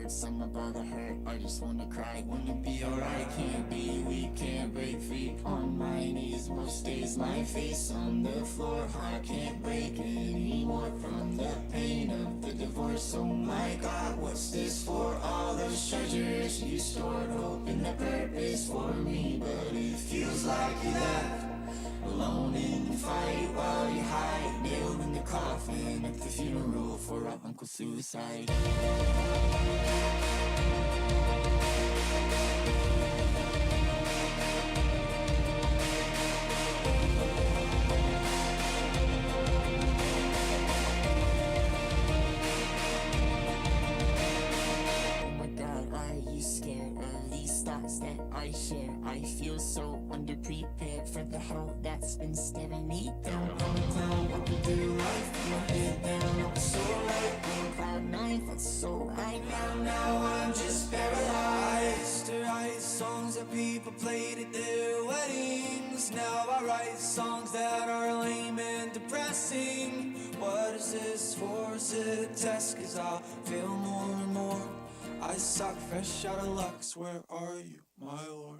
hurts, I'm about to hurt. I just wanna cry, wanna be alright. Can't be weak, can't break free. On my knees, most days my face on the floor. Heart can't break anymore from the pain of the divorce. Oh my God, what's this for? All those treasures you stored, hoping the purpose for me, but it feels like you left alone in the fight while you hide, nailed in the coffin at the funeral for our uncle's suicide. That I share, I feel so underprepared for the hell that's been staring me down. On the cloud, what to do life, my head down, I'm so right on cloud 9, that's so high now I'm just paralyzed. To write songs that people played at their weddings. Now I write songs that are lame and depressing. What is this for? Is it a test? Cause I'll feel more and more I suck, fresh out of Lux. Where are you, my lord?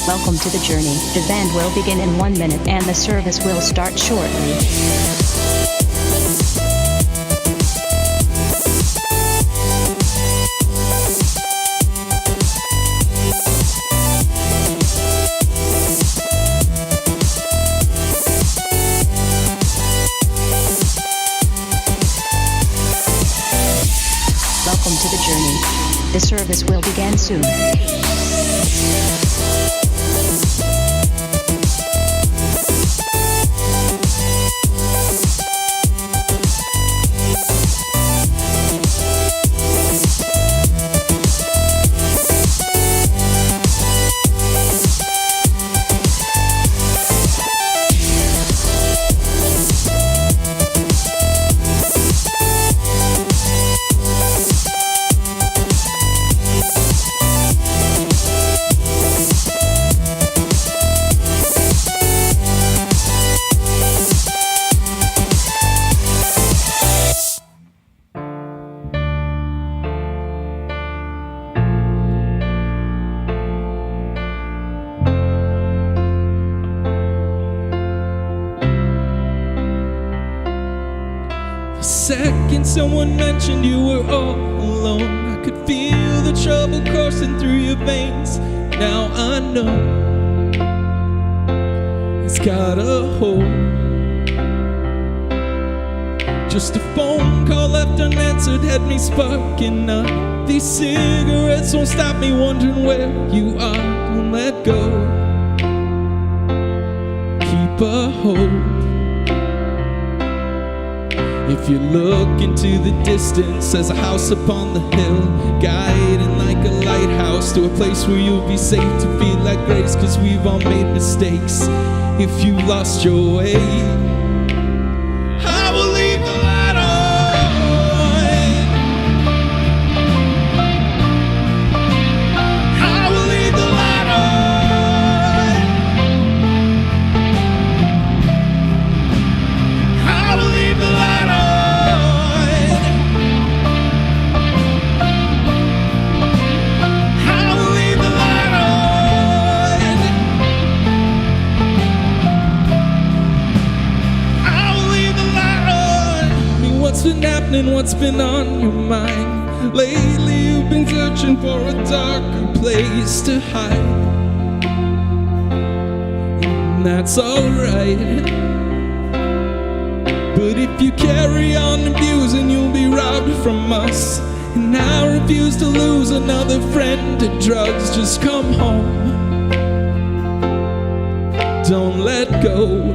Welcome to the journey. The band will begin in 1 minute and the service will start shortly. Welcome to the journey. The service will begin soon. Second someone mentioned you were all alone, I could feel the trouble coursing through your veins. Now I know it's got a hold. Just a phone call left unanswered had me sparking up. These cigarettes won't stop me wondering where you are. Don't let go, keep a hold. If you look into the distance, there's a house upon the hill, guiding like a lighthouse to a place where you'll be safe to feel like grace. Cause we've all made mistakes. If you lost your way, I will leave the light on. I will leave the light on. I will leave the light on. What's been happening? What's been on your mind? Lately you've been searching for a darker place to hide, and that's alright. But if you carry on abusing, you'll be robbed from us. And I refuse to lose another friend to drugs. Just come home, don't let go.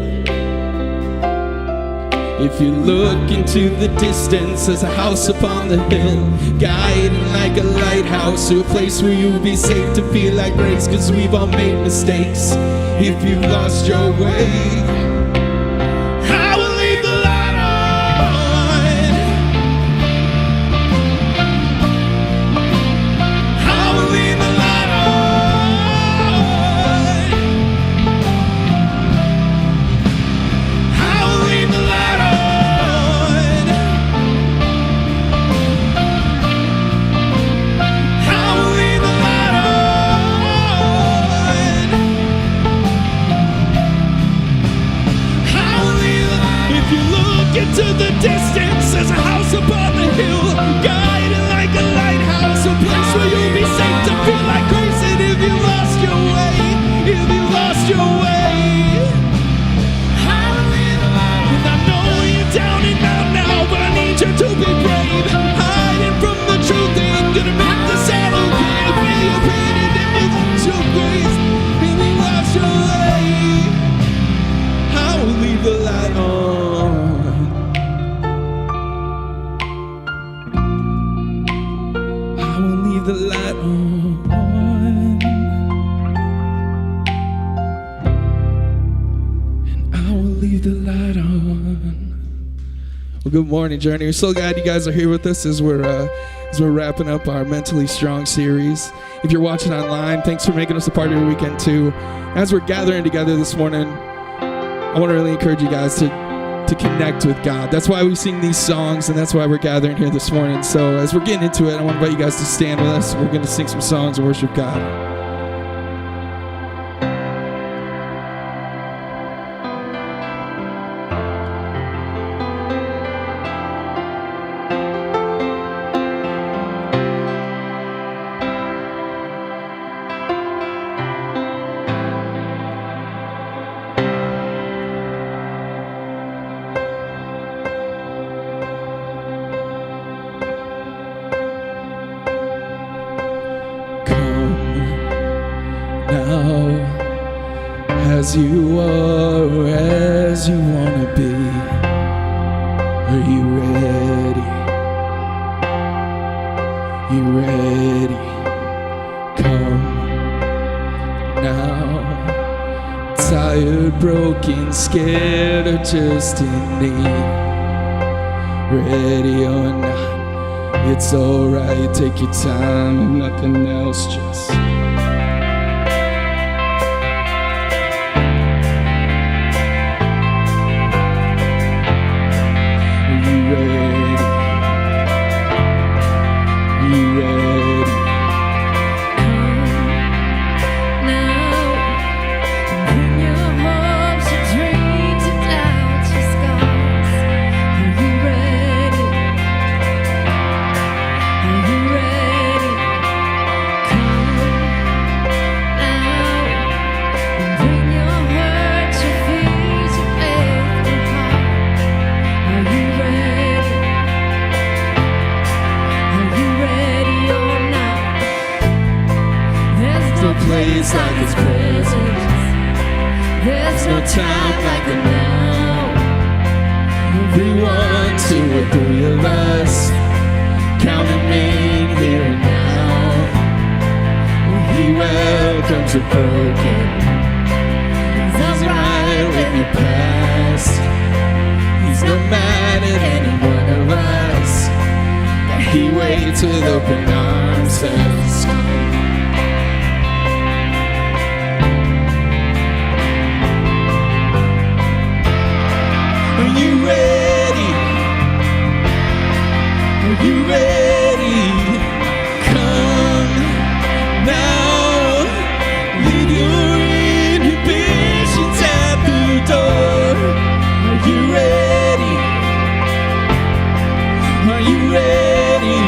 If you look into the distance, there's a house upon the hill, guiding like a lighthouse to a place where you'll be safe to feel like grace, cause we've all made mistakes. If you've lost your way, I will leave the light on. I will leave the light on. I will leave the light on. Into the distance, there's a house upon the hill, guiding like a lighthouse, a place where you'll be safe to feel like grace. And if you lost your way, if you lost your way, and I know you're down and out now, but I need you to be brave. Hiding from the truth ain't gonna make the sad okay. Feel your pain and if you lost your grace, if you lost your way, I will leave the light on. The light on, and I will leave the light on. Well, good morning, Journey. We're so glad you guys are here with us as we're wrapping up our Mentally Strong series. If you're watching online, thanks for making us a part of your weekend too. As we're gathering together this morning, I want to really encourage you guys to connect with God. That's why we sing these songs, and that's why we're gathering here this morning. So as we're getting into it, I want to invite you guys to stand with us. We're going to sing some songs and worship God. As you are, as you wanna be, are you ready? You ready? Come now. Tired, broken, scared, or just in need. Ready or not, it's alright. Take your time and nothing else, just place like His presence. There's no time like the now. Everyone, two or three of us, count Him in here and now. He welcomes the broken. He's right with your past. He's not mad at any one of us. He waits with open arms, says, are you ready? Are you ready? Come now. Leave your inhibitions at the door. Are you ready? Are you ready?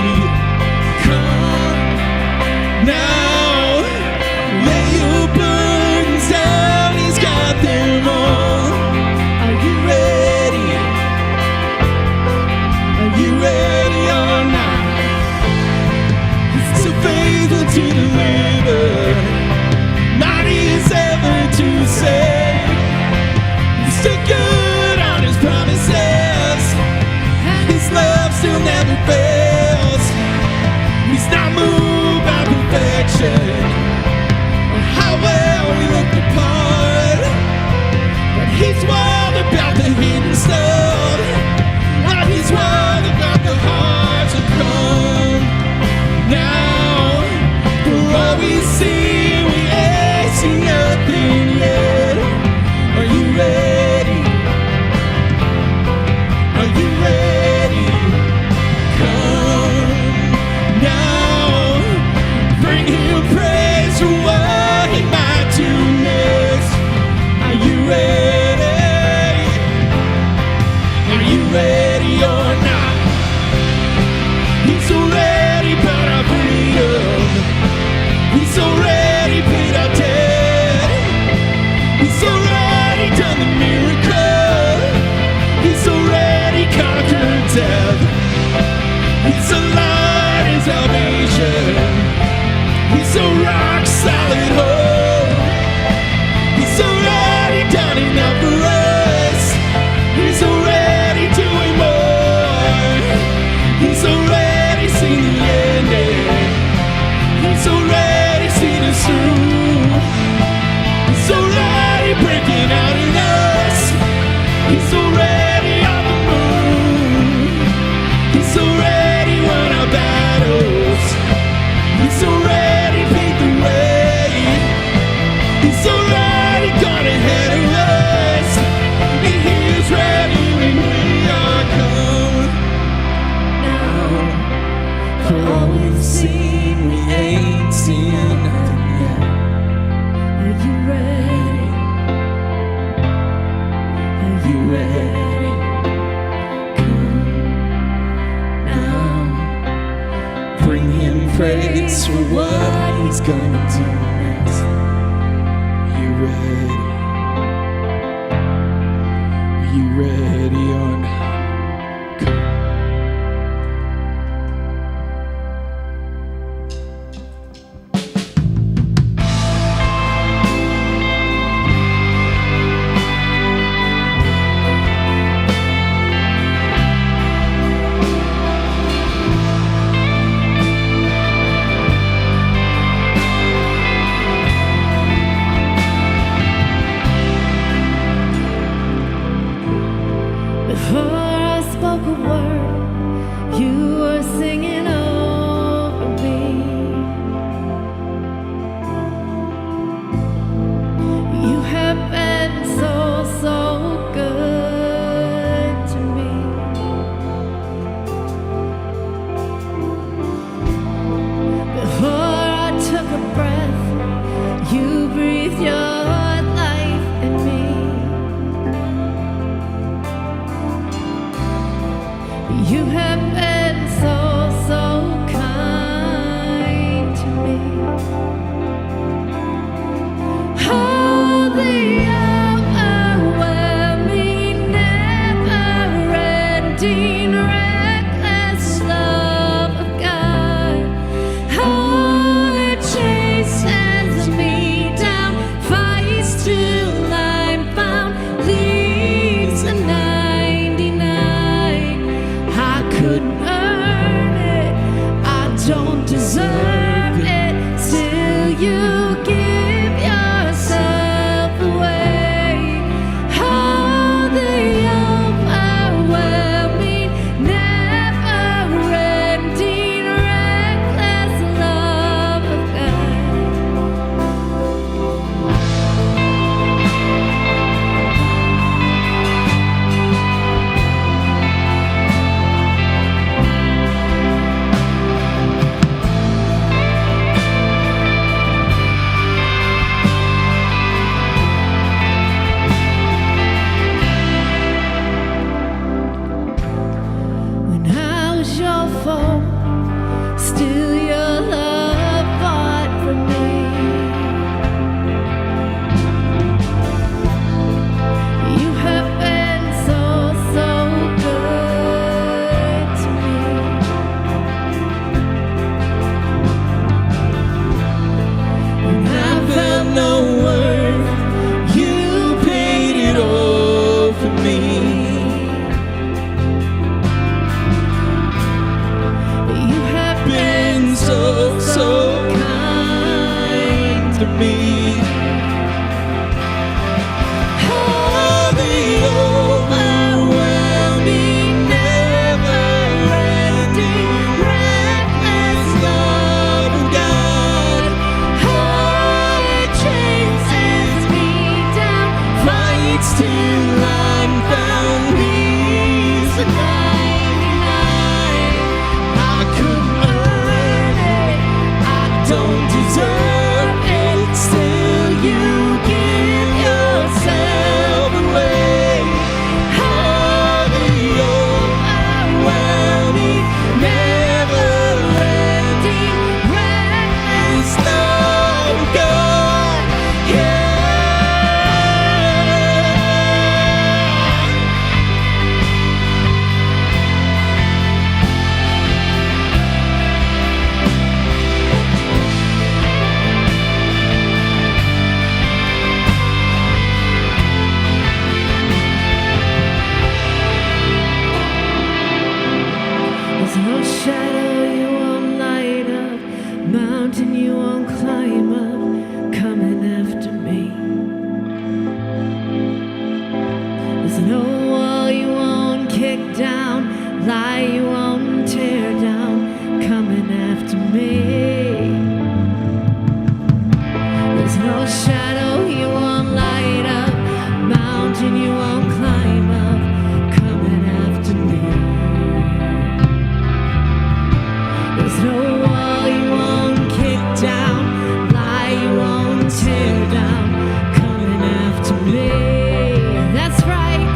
Come now. Lay your burdens down. He's got them all. Are you ready? to deliver, mighty as ever to save. He's still good on his promises, and his love still never fails. He's not moved by perfection or how well we look the part, but he's worried about the hidden stuff, like he's worried about the hearts that come. Now, for all we see, we ain't seen nothing yet. Are you ready? Are you ready? Come now, bring him praise for what he might do next. Are you ready? Are you ready or not? He's already bought our freedom. He's already paid our debt. He's already done the miracle. He's already conquered death. He's a light in salvation. He's a rock solid hope. He's already done enough for us. He's already doing more. He's already seen the ending. He's already seen us through. He's already breaking out in us. He's already on the move. He's already won our battles. He's already paid the way. He's already gone ahead of us. And he is ready when we are come. Now, for all we've seen, we ain't seen nothing yet. Are you ready? Are you ready? Come now. Bring him praise for what he's gonna do next. Are you ready? Are you ready or not? Come. Before I spoke a word, you were singing over me. You have been so, so good to me. Before I took a breath, you breathed your life in me. You have been so, so kind to me. Oh, the overwhelming, never-ending, reckless love of God. Oh, it chases me down, fights till I'm found, leaves the 99. I couldn't earn it, I don't deserve it, still you give yourself away. Oh, the overwhelming, never-ending, reckless love of When I was your foe, still your love fought for me. You have been so, so good to me. no shadow you won't light up, mountain you won't climb up, coming after me. There's no wall you won't kick down, lie you won't tear down, coming after me. There's no shadow you won't light up, mountain you won't climb up, coming after me. There's no wall you won't kick down, lie you won't tear down, coming after me. That's right.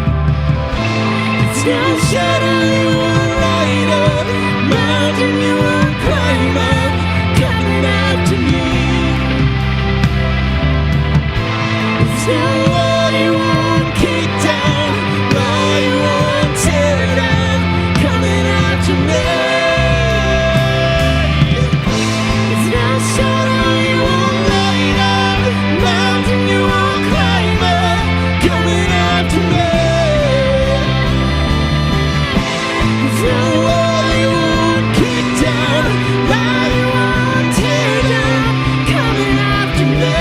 There's no shadow you won't light up, mountain you won't climb up, coming after me. There's no wall you won't kick down, lie you won't tear down, coming after me. There's no shadow you won't light up, mountain you won't climb up, coming after me. There's no wall you won't kick down, lie you won't tear down, coming after me.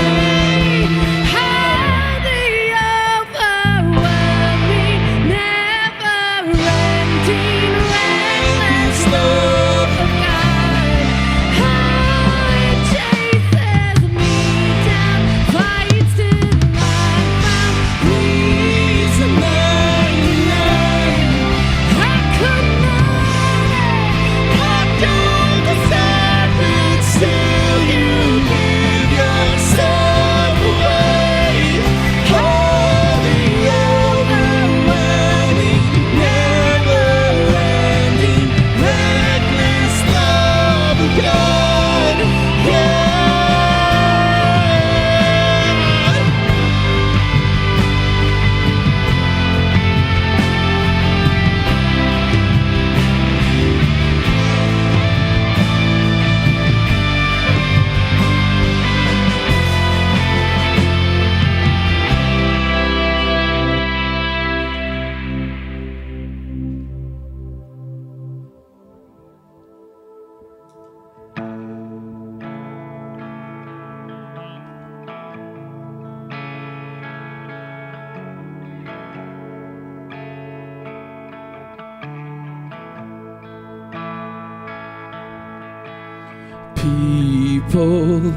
People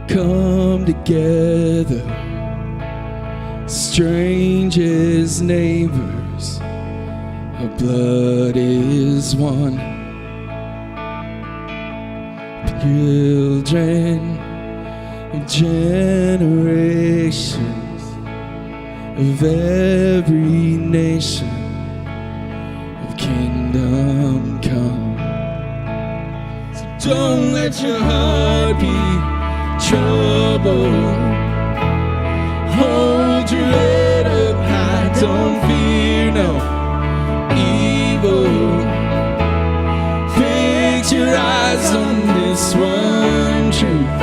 come together, strangers, neighbors, our blood is one. Children of generations of every nation of kingdom come. Don't let your heart be troubled. Hold your head up high. Don't fear no evil. Fix your eyes on this one truth.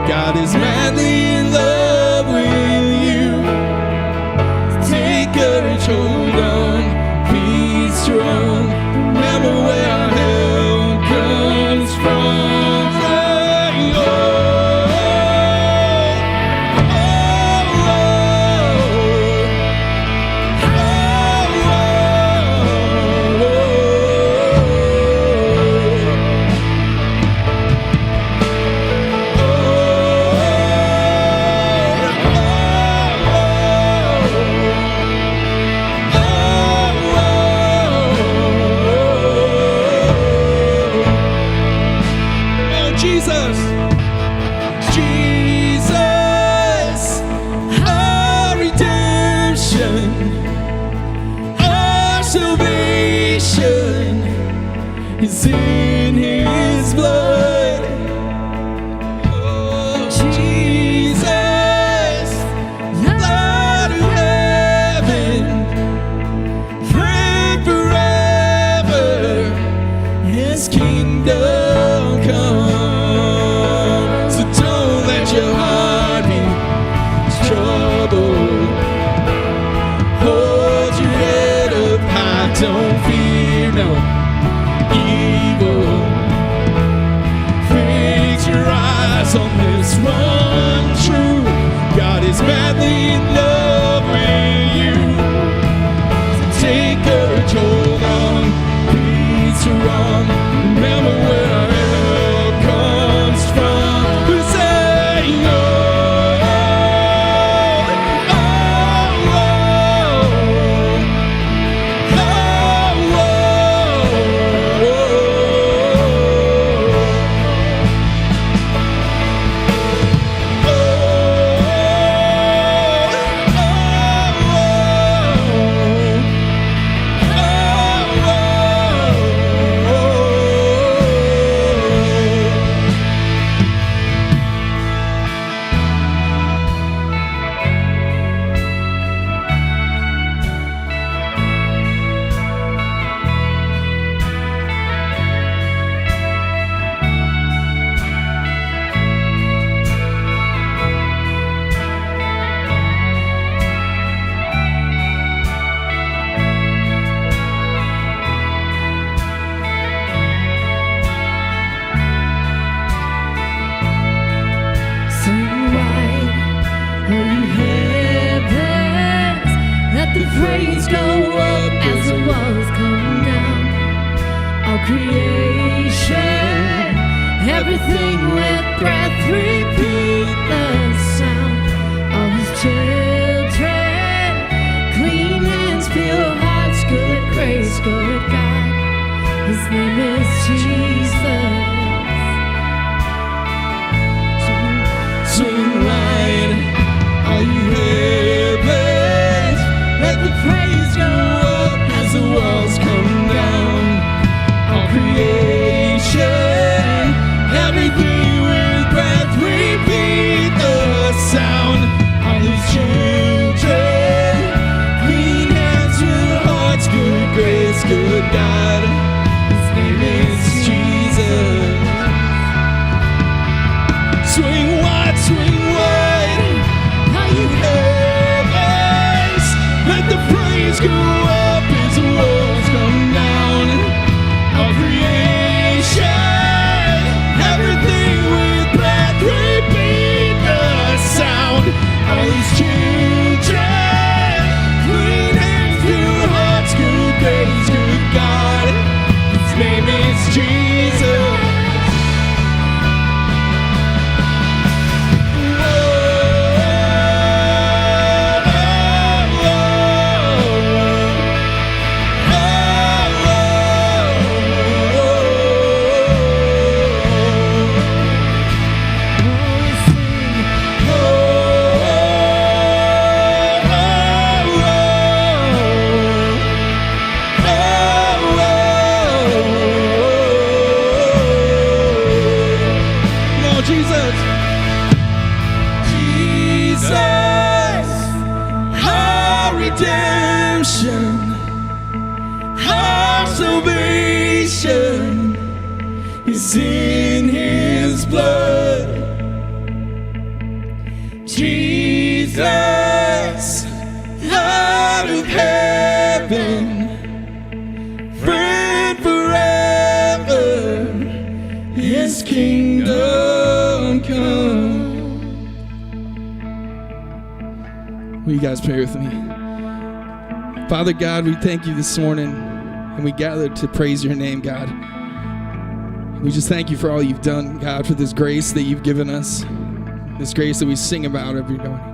God is madly in love with you. Take courage, hold on, be strong. Remember where our help comes from. Is in his blood. Oh, Jesus, Lord of heaven, reign forever. His kingdom come. So don't let your heart be troubled. Hold your head up high. Don't fear no evil. creation. Everything with breath, repeat the sound of his children. Clean hands, pure hearts, good grace, good God. His name is Jesus. Swing wide, all you heavens, let the praise go up as the walls come down. All creation, everything with breath, repeat the sound. All his children, clean hands, pure hearts, good grace, good God. His name is Jesus. Swing wide, how you heavens, let the praise go up as the walls come down. All creation, everything with breath, repeat the sound. All his children, clean hands, pure hearts, good grace, good God. His name is Jesus. Our salvation is in his blood. Jesus, Lord of heaven, friend forever, his kingdom come. Will you guys pray with me? Father God, we thank you this morning, and we gather to praise your name, God. We just thank you for all you've done, God, for this grace that you've given us, this grace that we sing about every morning.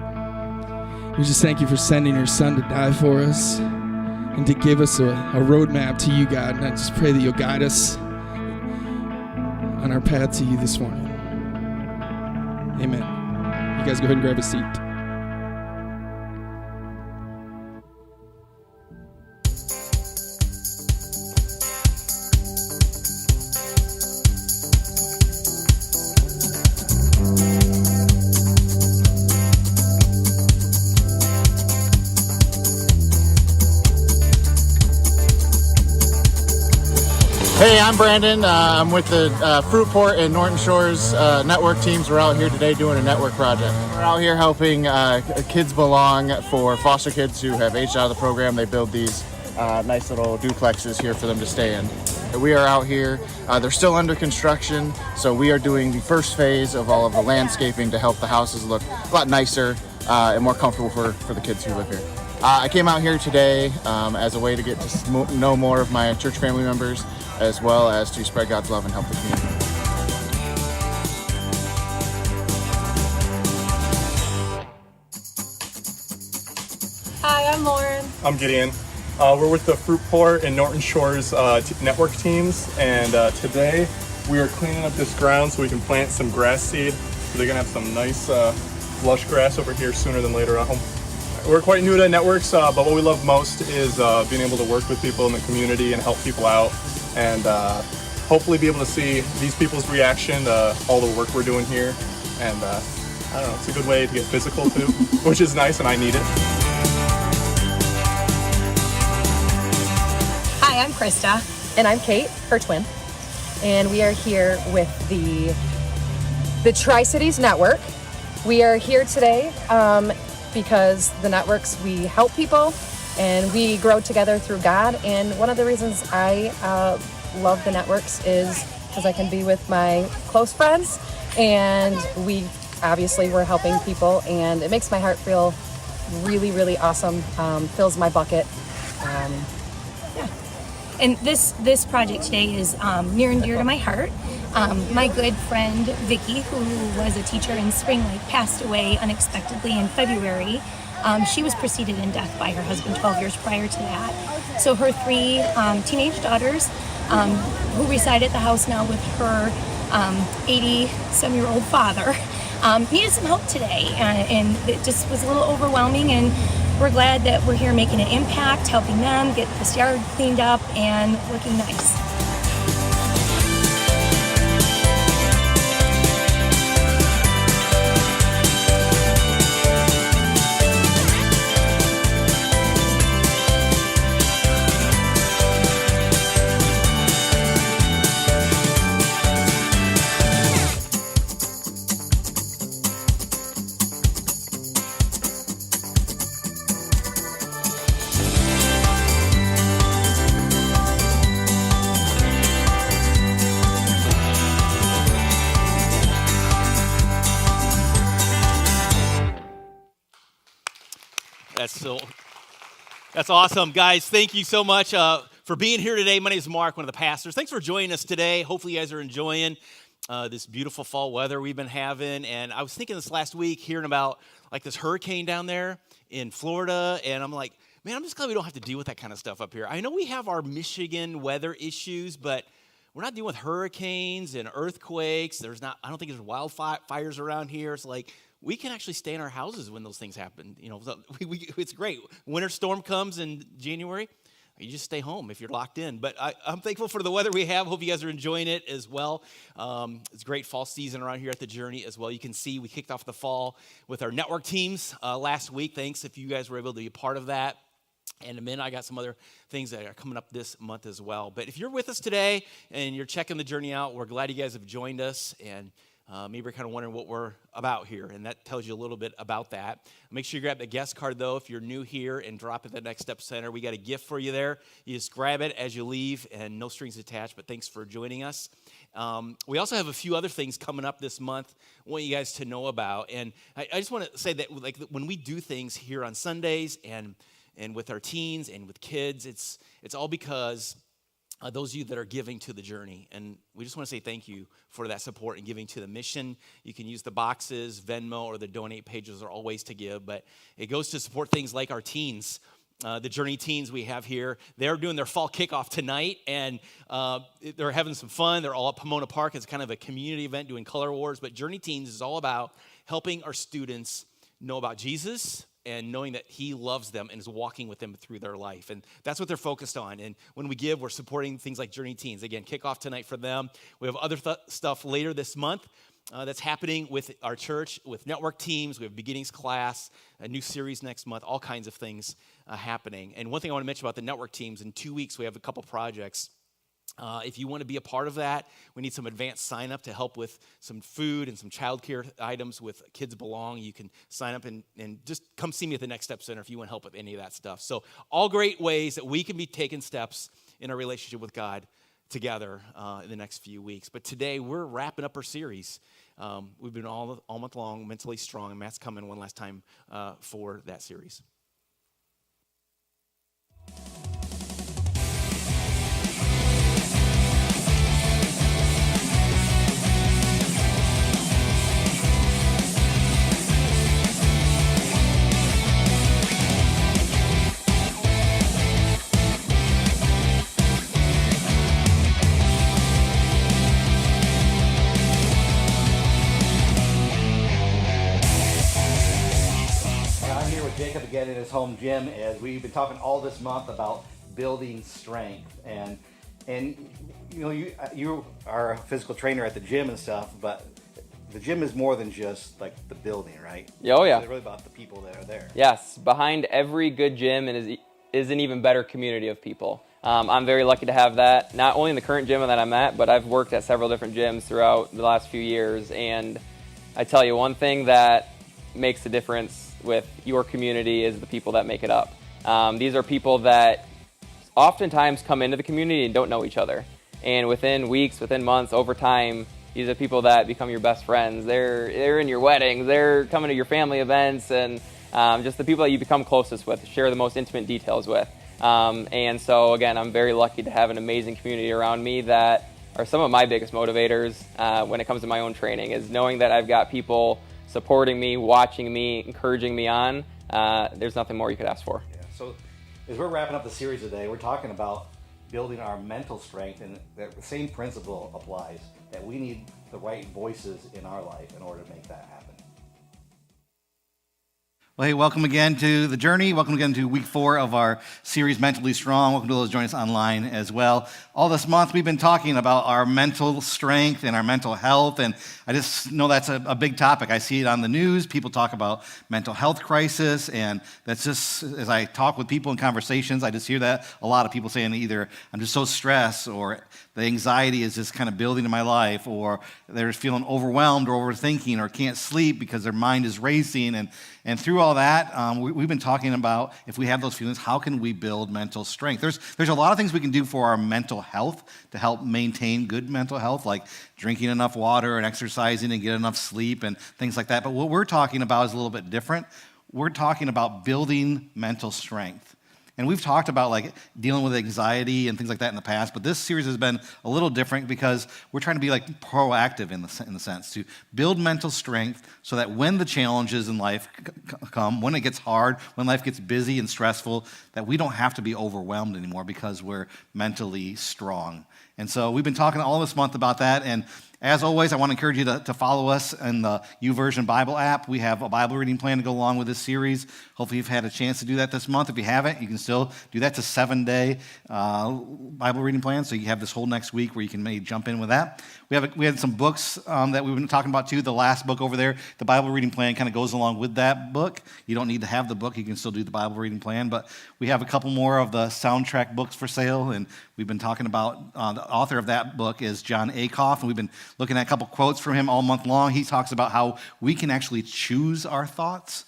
We just thank you for sending your son to die for us and to give us a roadmap to you, God. And I just pray that you'll guide us on our path to you this morning. Amen. You guys go ahead and grab a seat. Hey, I'm Brandon. I'm with the Fruitport and Norton Shores network teams. We're out here today doing a network project. We're out here helping Kids Belong for foster kids who have aged out of the program. They build these nice little duplexes here for them to stay in. We are out here. They're still under construction, so we are doing the first phase of all of the landscaping to help the houses look a lot nicer and more comfortable for the kids who live here. I came out here today as a way to get to know more of my church family members, as well as to spread God's love and help the community. Hi, I'm Lauren. I'm Gideon. We're with the Fruitport and Norton Shores network teams, and today we are cleaning up this ground so we can plant some grass seed. So they're gonna have some nice lush grass over here sooner than later at home. We're quite new to networks, but what we love most is being able to work with people in the community and help people out, and hopefully be able to see these people's reaction to all the work we're doing here. And I don't know, it's a good way to get physical too, which is nice, and I need it. Hi, I'm Krista. And I'm Kate, her twin. And we are here with the Tri-Cities Network. We are here today because the networks, we help people and we grow together through God. And one of the reasons I love the networks is because I can be with my close friends, and we're helping people, and it makes my heart feel really, really awesome, fills my bucket. And this project today is near and dear to my heart. My good friend Vicky, who was a teacher in Spring Lake, passed away unexpectedly in February. She was preceded in death by her husband 12 years prior to that. So her 3 teenage daughters, who reside at the house now with her 80-some-year-old father, needed some help today, and it just was a little overwhelming, and we're glad that we're here making an impact, helping them get this yard cleaned up and looking nice. That's awesome, guys. Thank you so much for being here today. My name is Mark, one of the pastors. Thanks for joining us today. Hopefully, you guys are enjoying this beautiful fall weather we've been having. And I was thinking this last week, hearing about like this hurricane down there in Florida, and I'm like, man, I'm just glad we don't have to deal with that kind of stuff up here. I know we have our Michigan weather issues, but we're not dealing with hurricanes and earthquakes. I don't think there's wildfires around here. It's like, we can actually stay in our houses when those things happen. You know, it's great. Winter storm comes in January, you just stay home if you're locked in. But I'm thankful for the weather we have. Hope you guys are enjoying it as well. It's a great fall season around here at the Journey as well. You can see we kicked off the fall with our network teams last week. Thanks if you guys were able to be a part of that. And in a minute, I got some other things that are coming up this month as well. But if you're with us today and you're checking the Journey out, we're glad you guys have joined us. And maybe you're kind of wondering what we're about here, and that tells you a little bit about that. Make sure you grab the guest card, though, if you're new here, and drop it at the Next Step Center. We got a gift for you there. You just grab it as you leave, and no strings attached, but thanks for joining us. We also have a few other things coming up this month I want you guys to know about, and I just want to say that like when we do things here on Sundays and with our teens and with kids, it's all because those of you that are giving to the Journey. And we just want to say thank you for that support and giving to the mission. You can use the boxes, Venmo, or the donate pages are all ways to give. But it goes to support things like our teens. The Journey teens we have here, they're doing their fall kickoff tonight. And they're having some fun. They're all at Pomona Park. It's kind of a community event doing color wars. But Journey Teens is all about helping our students know about Jesus and knowing that he loves them and is walking with them through their life. And that's what they're focused on. And when we give, we're supporting things like Journey Teens. Again, kickoff tonight for them. We have other stuff later this month that's happening with our church, with network teams. We have beginnings class, a new series next month, all kinds of things happening. And one thing I want to mention about the network teams, in 2 weeks, we have a couple projects. If you want to be a part of that, we need some advanced sign up to help with some food and some childcare items with Kids Belong. You can sign up and just come see me at the Next Step Center if you want help with any of that stuff. So all great ways that we can be taking steps in our relationship with God together in the next few weeks. But today we're wrapping up our series. We've been all month long, Mentally Strong, and Matt's coming one last time for that series. Jacob again in his home gym, as we've been talking all this month about building strength, and you know, you are a physical trainer at the gym and stuff, but the gym is more than just like the building, right? Oh yeah. It's really about the people that are there. Yes, behind every good gym is an even better community of people. I'm very lucky to have that, not only in the current gym that I'm at, but I've worked at several different gyms throughout the last few years, and I tell you, one thing that makes a difference with your community is the people that make it up. These are people that oftentimes come into the community and don't know each other. And within weeks, within months, over time, these are people that become your best friends. They're in your weddings, they're coming to your family events, and just the people that you become closest with, share the most intimate details with. And so, again, I'm very lucky to have an amazing community around me that are some of my biggest motivators when it comes to my own training, is knowing that I've got people supporting me, watching me, encouraging me on. There's nothing more you could ask for. Yeah. So as we're wrapping up the series today, we're talking about building our mental strength, and the same principle applies, that we need the right voices in our life in order to make that happen. Well, hey, welcome again to The Journey. Welcome again to week 4 of our series, Mentally Strong. Welcome to those joining us online as well. All this month, we've been talking about our mental strength and our mental health, and I just know that's a big topic. I see it on the news. People talk about mental health crisis, and that's just, as I talk with people in conversations, I just hear that a lot of people saying either, I'm just so stressed, or the anxiety is just kind of building in my life, or they're feeling overwhelmed or overthinking, or can't sleep because their mind is racing. And through all that, we've been talking about, if we have those feelings, how can we build mental strength? There's a lot of things we can do for our mental health to help maintain good mental health, like drinking enough water and exercising and get enough sleep and things like that. But what we're talking about is a little bit different. We're talking about building mental strength. And we've talked about like dealing with anxiety and things like that in the past, but this series has been a little different because we're trying to be like proactive in the sense to build mental strength so that when the challenges in life come, when it gets hard, when life gets busy and stressful, that we don't have to be overwhelmed anymore because we're mentally strong. And so we've been talking all this month about that, and as always, I want to encourage you to follow us in the YouVersion Bible app. We have a Bible reading plan to go along with this series. Hopefully you've had a chance to do that this month. If you haven't, you can still do that. It's a 7-day Bible reading plan, so you have this whole next week where you can maybe jump in with that. We had some books that we've been talking about too. The last book over there, the Bible reading plan, kind of goes along with that book. You don't need to have the book. You can still do the Bible reading plan. But we have a couple more of the soundtrack books for sale, and we've been talking about the author of that book is John Acuff, and we've been looking at a couple quotes from him all month long. He talks about how we can actually choose our thoughts.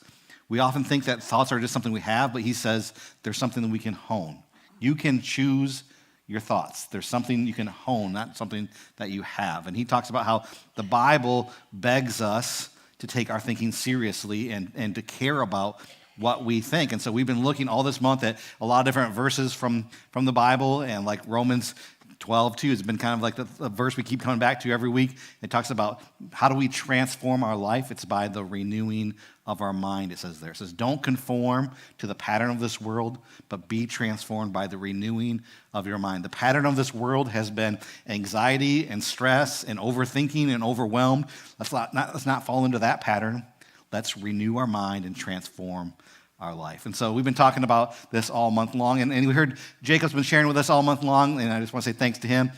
We often think that thoughts are just something we have, but he says there's something that we can hone. You can choose your thoughts. There's something you can hone, not something that you have. And he talks about how the Bible begs us to take our thinking seriously and to care about what we think. And so we've been looking all this month at a lot of different verses from the Bible, and like Romans 12:2 has been kind of like the verse we keep coming back to every week. It talks about how do we transform our life? It's by the renewing of our mind, it says there. It says, don't conform to the pattern of this world, but be transformed by the renewing of your mind. The pattern of this world has been anxiety and stress and overthinking and overwhelmed. Let's not fall into that pattern. Let's renew our mind and transform our life. And so we've been talking about this all month long, and we heard Jacob's been sharing with us all month long, and I just want to say thanks to him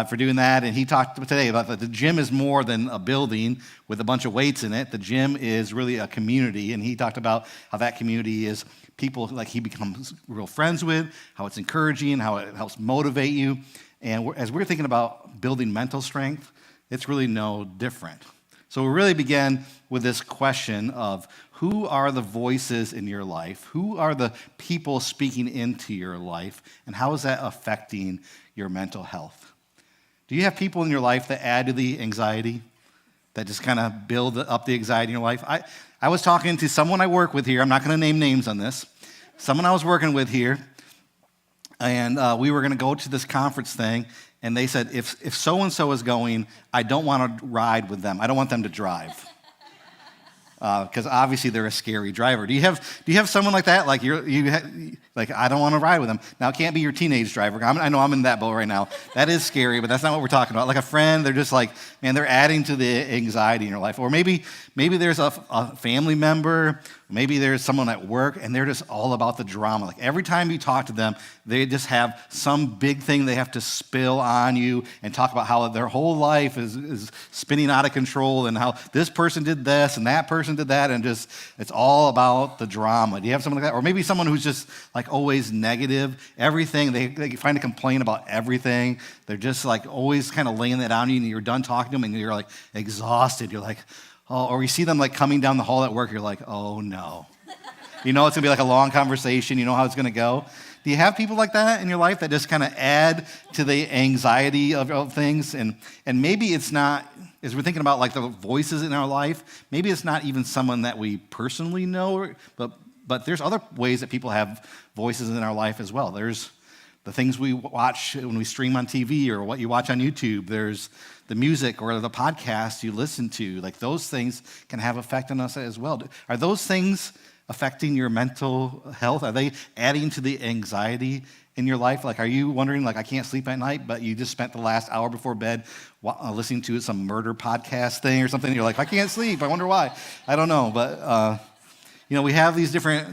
for doing that. And he talked today about that the gym is more than a building with a bunch of weights in it. The gym is really a community, and he talked about how that community is people like he becomes real friends with, how it's encouraging, how it helps motivate you. And as we're thinking about building mental strength, it's really no different. So we really began with this question of who are the voices in your life? Who are the people speaking into your life? And how is that affecting your mental health? Do you have people in your life that add to the anxiety, that just kind of build up the anxiety in your life? I was talking to someone I work with here. I'm not going to name names on this. Someone I was working with here, and we were going to go to this conference thing, and they said, if so-and-so is going, I don't want to ride with them. I don't want them to drive. Because obviously they're a scary driver. Do you have someone like that? Like like I don't want to ride with them. Now it can't be your teenage driver. I know I'm in that boat right now. That is scary, but that's not what we're talking about. Like a friend, they're just like, man, they're adding to the anxiety in your life. Or maybe there's a family member, maybe there's someone at work, and they're just all about the drama. Like every time you talk to them, they just have some big thing they have to spill on you and talk about how their whole life is spinning out of control and how this person did this and that person did that, and just it's all about the drama. Do you have someone like that? Or maybe someone who's just like always negative, everything, they find to complain about everything. They're just like always kind of laying that on you, and you're done talking to them and you're like exhausted. You're like, oh, or you see them like coming down the hall at work, you're like, oh no. You know it's gonna be like a long conversation, you know how it's gonna go. Do you have people like that in your life that just kind of add to the anxiety of things? And maybe it's not, as we're thinking about like the voices in our life, maybe it's not even someone that we personally know, but But there's other ways that people have voices in our life as well. There's the things we watch when we stream on TV or what you watch on YouTube. There's the music or the podcast you listen to. Like those things can have effect on us as well. Are those things affecting your mental health? Are they adding to the anxiety in your life? Like, are you wondering, like, I can't sleep at night, but you just spent the last hour before bed listening to some murder podcast thing or something? And you're like, I can't sleep. I wonder why. I don't know. But, we have these different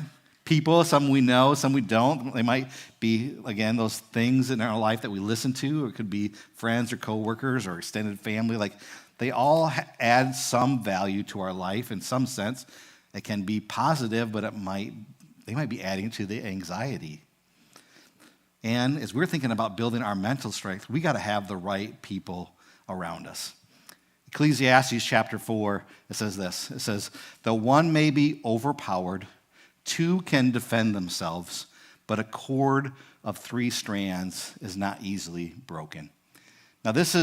people, some we know, some we don't. They might be, again, those things in our life that we listen to, or it could be friends or coworkers or extended family. Like, they all add some value to our life in some sense. It can be positive, but they might be adding to the anxiety. And as we're thinking about building our mental strength, we got to have the right people around us. Ecclesiastes chapter 4, it says this. It says, though one may be overpowered, two can defend themselves, but a cord of 3 strands is not easily broken. Now this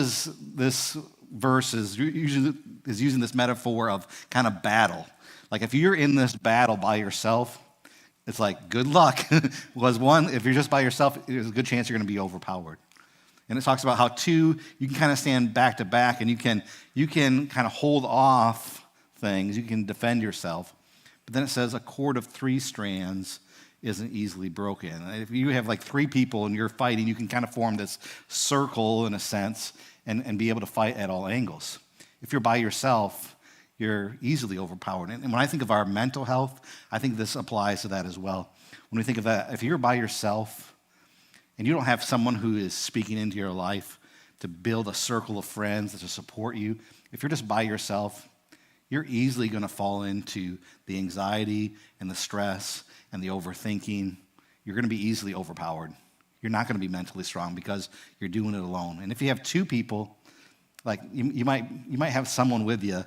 verse is using this metaphor of kind of battle. Like if you're in this battle by yourself, it's like, good luck. If you're just by yourself, there's a good chance you're going to be overpowered. And it talks about how 2, you can kind of stand back to back and you can kind of hold off things. You can defend yourself. But then it says a cord of 3 strands isn't easily broken. If you have like 3 people and you're fighting, you can kind of form this circle in a sense and be able to fight at all angles. If you're by yourself, you're easily overpowered. And when I think of our mental health, I think this applies to that as well. When we think of that, if you're by yourself and you don't have someone who is speaking into your life to build a circle of friends to support you, if you're just by yourself, you're easily going to fall into the anxiety and the stress and the overthinking. You're going to be easily overpowered. You're not going to be mentally strong because you're doing it alone. And if you have 2 people, like you might have someone with you,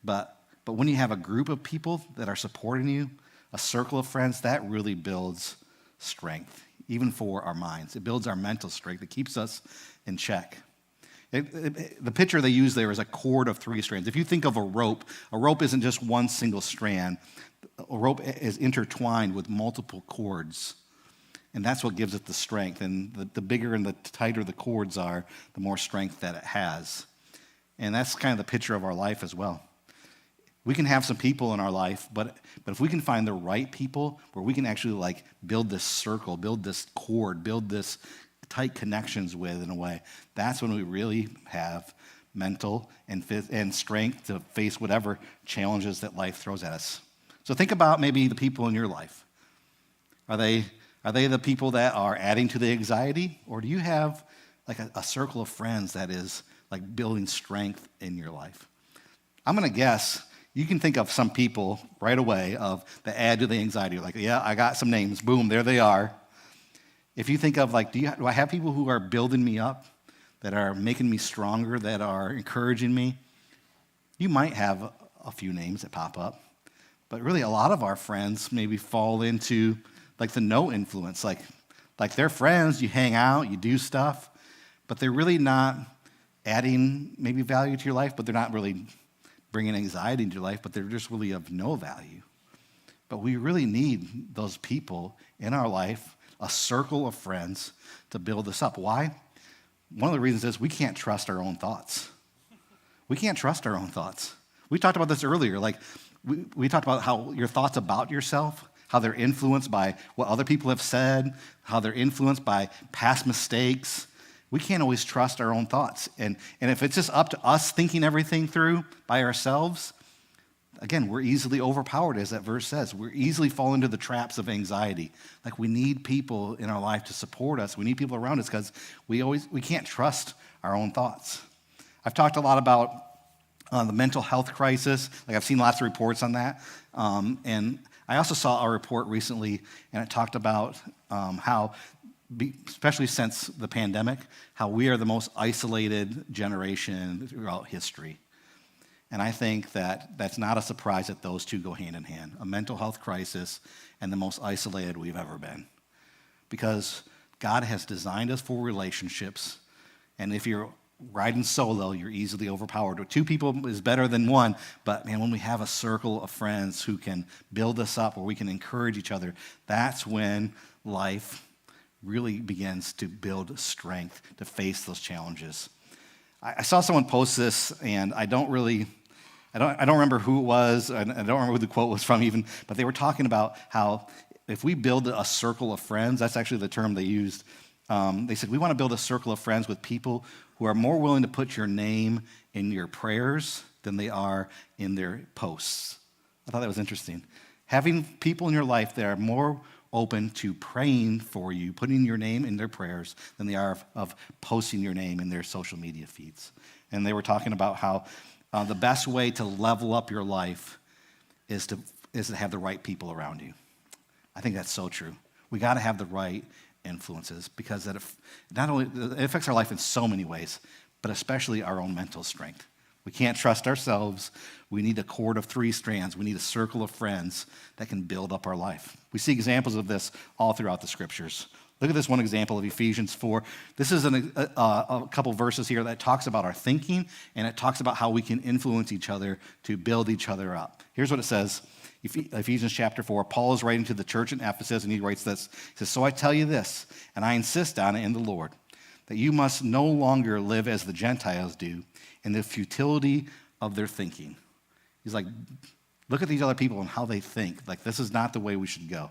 but when you have a group of people that are supporting you, a circle of friends, that really builds strength, even for our minds. It builds our mental strength. It keeps us in check. The picture they use there is a cord of 3 strands. If you think of a rope isn't just one single strand. A rope is intertwined with multiple cords, and that's what gives it the strength. And the bigger and the tighter the cords are, the more strength that it has. And that's kind of the picture of our life as well. We can have some people in our life, but if we can find the right people where we can actually like build this circle, build this cord, build this tight connections with in a way, that's when we really have mental and strength to face whatever challenges that life throws at us. So think about maybe the people in your life. Are they the people that are adding to the anxiety, or do you have like a circle of friends that is like building strength in your life? I'm going to guess you can think of some people right away that add to the anxiety. Like, yeah, I got some names. Boom, there they are. If you think of like, do I have people who are building me up, that are making me stronger, that are encouraging me? You might have a few names that pop up. But really, a lot of our friends maybe fall into like the no influence. Like they're friends, you hang out, you do stuff, but they're really not adding maybe value to your life, but they're not really bringing anxiety into your life, but they're just really of no value. But we really need those people in our life, a circle of friends to build us up. Why? One of the reasons is we can't trust our own thoughts. We can't trust our own thoughts. We talked about this earlier. Like we talked about how your thoughts about yourself, how they're influenced by what other people have said, how they're influenced by past mistakes. We can't always trust our own thoughts. And if it's just up to us thinking everything through by ourselves, again, we're easily overpowered, as that verse says. We're easily fall into the traps of anxiety. Like we need people in our life to support us. We need people around us because we can't trust our own thoughts. I've talked a lot about the mental health crisis. Like I've seen lots of reports on that. And I also saw a report recently, and it talked about how, especially since the pandemic, how we are the most isolated generation throughout history. And I think that that's not a surprise that those two go hand in hand, a mental health crisis and the most isolated we've ever been. Because God has designed us for relationships, and if you're riding solo, you're easily overpowered. Two people is better than one, but man, when we have a circle of friends who can build us up, or we can encourage each other, that's when life really begins to build strength to face those challenges. I saw someone post this, and I don't remember who it was, and I don't remember who the quote was from even, but they were talking about how if we build a circle of friends, that's actually the term they used. They said, we want to build a circle of friends with people who are more willing to put your name in your prayers than they are in their posts. I thought that was interesting. Having people in your life that are more open to praying for you, putting your name in their prayers, than they are of posting your name in their social media feeds. And they were talking about how the best way to level up your life is to have the right people around you. I think that's so true. We got to have the right influences, because that not only it affects our life in so many ways, but especially our own mental strength. We can't trust ourselves. We need a cord of 3 strands. We need a circle of friends that can build up our life. We see examples of this all throughout the scriptures. Look at this one example of Ephesians 4. This is a couple verses here that talks about our thinking, and it talks about how we can influence each other to build each other up. Here's what it says. Ephesians chapter 4, Paul is writing to the church in Ephesus, and he writes this. He says, so I tell you this, and I insist on it in the Lord, that you must no longer live as the Gentiles do in the futility of their thinking. He's like, look at these other people and how they think. Like, this is not the way we should go.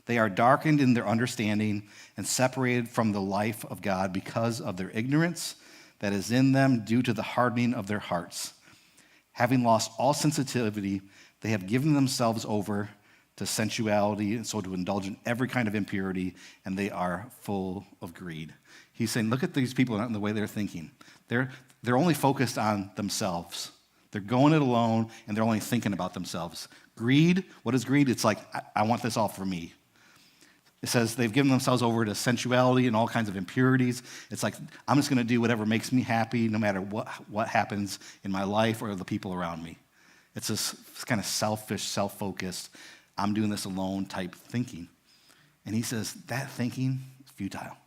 They are darkened in their understanding and separated from the life of God because of their ignorance that is in them due to the hardening of their hearts. Having lost all sensitivity, they have given themselves over to sensuality, and so to indulge in every kind of impurity, and they are full of greed. He's saying, look at these people and the way they're thinking. They're only focused on themselves. They're going it alone, and they're only thinking about themselves. Greed, what is greed? It's like, I want this all for me. It says they've given themselves over to sensuality and all kinds of impurities. It's like, I'm just going to do whatever makes me happy, no matter what happens in my life or the people around me. It's this kind of selfish, self-focused, I'm doing this alone type thinking. And he says, that thinking is futile.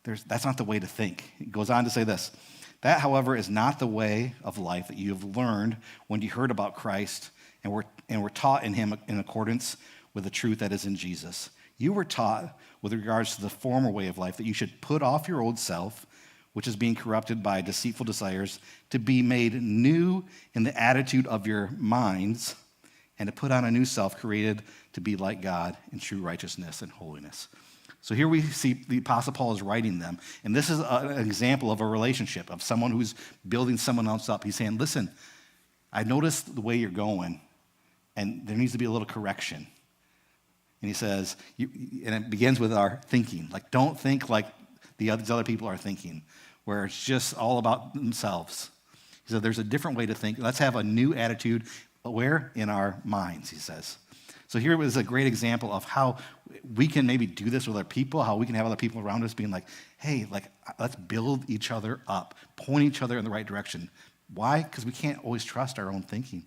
That's not the way to think. He goes on to say this. That, however, is not the way of life that you have learned when you heard about Christ and were taught in him in accordance with the truth that is in Jesus. You were taught with regards to the former way of life that you should put off your old self, which is being corrupted by deceitful desires, to be made new in the attitude of your minds, and to put on a new self created to be like God in true righteousness and holiness. So here we see the Apostle Paul is writing them, and this is an example of a relationship, of someone who's building someone else up. He's saying, listen, I noticed the way you're going, and there needs to be a little correction. And he says, and it begins with our thinking. Like, don't think like these other people are thinking, where it's just all about themselves. He said, there's a different way to think. Let's have a new attitude. Where? In our minds, he says. So here was a great example of how we can maybe do this with other people, how we can have other people around us being like, hey, let's build each other up, point each other in the right direction. Why? Because we can't always trust our own thinking.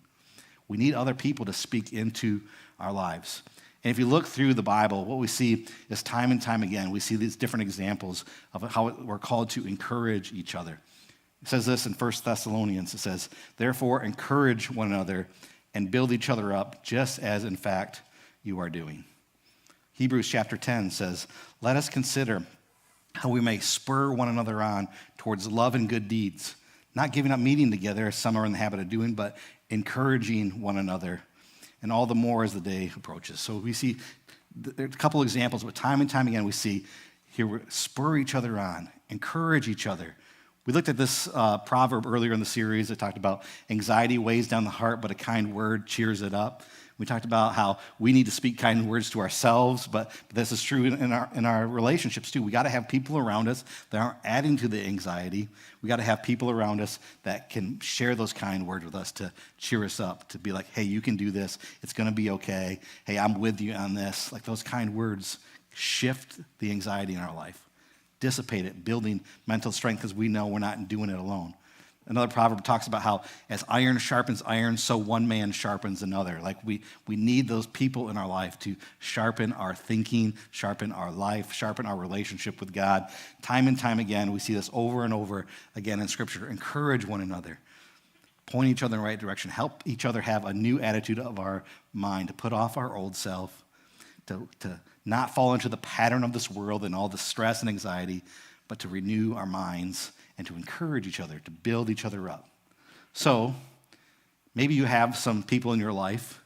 We need other people to speak into our lives. And if you look through the Bible, what we see is time and time again, we see these different examples of how we're called to encourage each other. It says this in 1 Thessalonians. It says, therefore, encourage one another and build each other up, just as, in fact, you are doing. Hebrews chapter 10 says, let us consider how we may spur one another on towards love and good deeds, not giving up meeting together, as some are in the habit of doing, but encouraging one another, and all the more as the day approaches. So we see there's a couple examples, but time and time again we see here we spur each other on, encourage each other. We looked at this proverb earlier in the series that talked about anxiety weighs down the heart, but a kind word cheers it up. We talked about how we need to speak kind words to ourselves, but this is true in our relationships too. We got to have people around us that aren't adding to the anxiety. We got to have people around us that can share those kind words with us to cheer us up, to be like, hey, you can do this. It's going to be okay. Hey, I'm with you on this. Like, those kind words shift the anxiety in our life, dissipate it, building mental strength, because we know we're not doing it alone. Another proverb talks about how as iron sharpens iron, so one man sharpens another. Like we need those people in our life to sharpen our thinking, sharpen our life, sharpen our relationship with God. Time and time again, we see this over and over again in Scripture. Encourage one another. Point each other in the right direction. Help each other have a new attitude of our mind, to put off our old self, to not fall into the pattern of this world and all the stress and anxiety, but to renew our minds and to encourage each other, to build each other up. So, maybe you have some people in your life,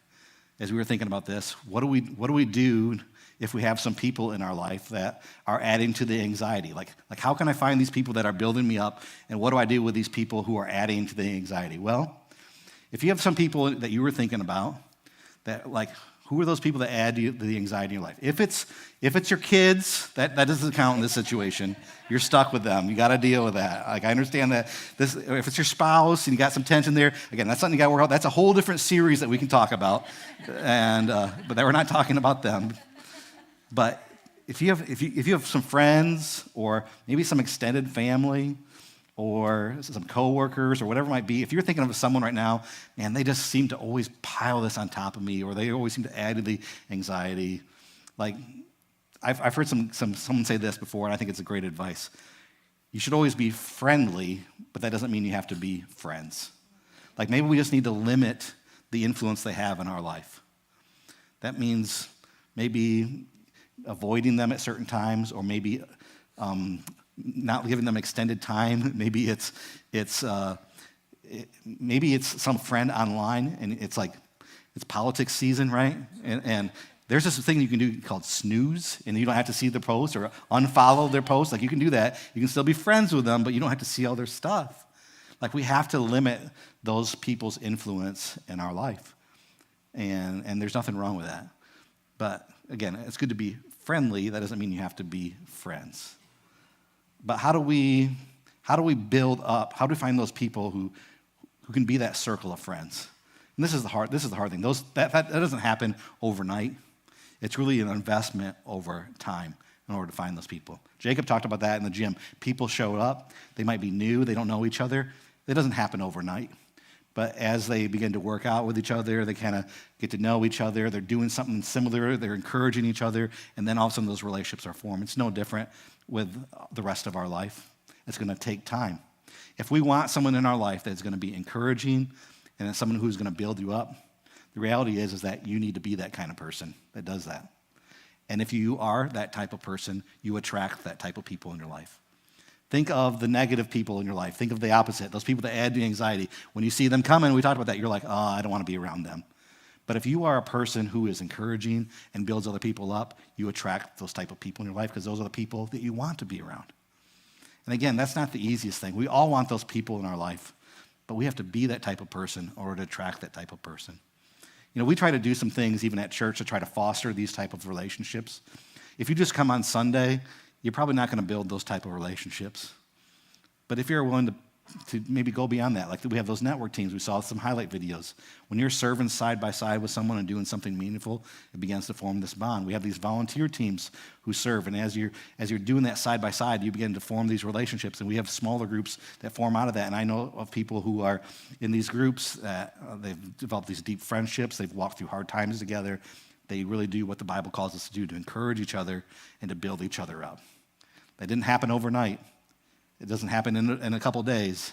as we were thinking about this, what do we do if we have some people in our life that are adding to the anxiety? Like how can I find these people that are building me up, and what do I do with these people who are adding to the anxiety? Well, if you have some people that you were thinking about, that like, who are those people that add to the anxiety in your life? If it's your kids, that doesn't count in this situation. You're stuck with them. You got to deal with that. Like I understand that if it's your spouse and you got some tension there, again, that's something you got to work out. That's a whole different series that we can talk about, and but that we're not talking about them. But if you have some friends or maybe some extended family or some coworkers or whatever it might be, if you're thinking of someone right now, man, they just seem to always pile this on top of me, or they always seem to add to the anxiety. Like, I've heard someone say this before, and I think it's a great advice. You should always be friendly, but that doesn't mean you have to be friends. Like, maybe we just need to limit the influence they have in our life. That means maybe avoiding them at certain times, or maybe not giving them extended time. Maybe it's some friend online, and it's politics season, right? And there's this thing you can do called snooze, and you don't have to see the post or unfollow their post. Like, you can do that. You can still be friends with them, but you don't have to see all their stuff. Like, we have to limit those people's influence in our life, and there's nothing wrong with that. But again, it's good to be friendly. That doesn't mean you have to be friends. But how do we build up? How do we find those people who can be that circle of friends? And this is the hard thing. That doesn't happen overnight. It's really an investment over time in order to find those people. Jacob talked about that in the gym. People showed up. They might be new. They don't know each other. It doesn't happen overnight. But as they begin to work out with each other, they kind of get to know each other. They're doing something similar. They're encouraging each other. And then all of a sudden those relationships are formed. It's no different with the rest of our life. It's going to take time. If we want someone in our life that's going to be encouraging and someone who's going to build you up, the reality is that you need to be that kind of person that does that. And if you are that type of person, you attract that type of people in your life. Think of the negative people in your life. Think of the opposite, those people that add to anxiety. When you see them coming, we talked about that, you're like, oh, I don't want to be around them. But if you are a person who is encouraging and builds other people up, you attract those type of people in your life because those are the people that you want to be around. And again, that's not the easiest thing. We all want those people in our life, but we have to be that type of person in order to attract that type of person. You know, we try to do some things even at church to try to foster these type of relationships. If you just come on Sunday, you're probably not going to build those type of relationships. But if you're willing to maybe go beyond that, like we have those network teams, we saw some highlight videos. When you're serving side by side with someone and doing something meaningful, it begins to form this bond. We have these volunteer teams who serve, and as you're doing that side by side, you begin to form these relationships, and we have smaller groups that form out of that. And I know of people who are in these groups that they've developed these deep friendships, they've walked through hard times together. They really do what the Bible calls us to do, to encourage each other and to build each other up. That didn't happen overnight. It doesn't happen in a couple days.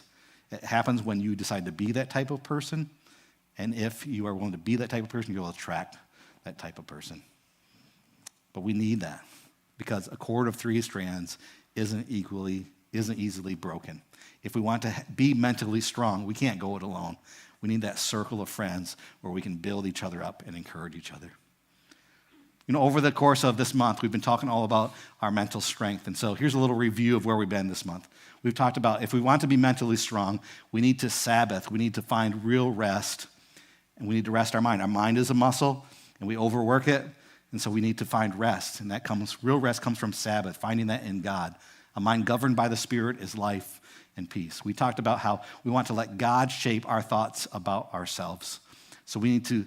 It happens when you decide to be that type of person, and if you are willing to be that type of person, you'll attract that type of person. But we need that, because a cord of 3 strands isn't easily broken. If we want to be mentally strong, we can't go it alone. We need that circle of friends where we can build each other up and encourage each other. You know, over the course of this month, we've been talking all about our mental strength. And so here's a little review of where we've been this month. We've talked about if we want to be mentally strong, we need to Sabbath. We need to find real rest, and we need to rest our mind. Our mind is a muscle, and we overwork it, and so we need to find rest. And real rest comes from Sabbath, finding that in God. A mind governed by the Spirit is life and peace. We talked about how we want to let God shape our thoughts about ourselves. So we need to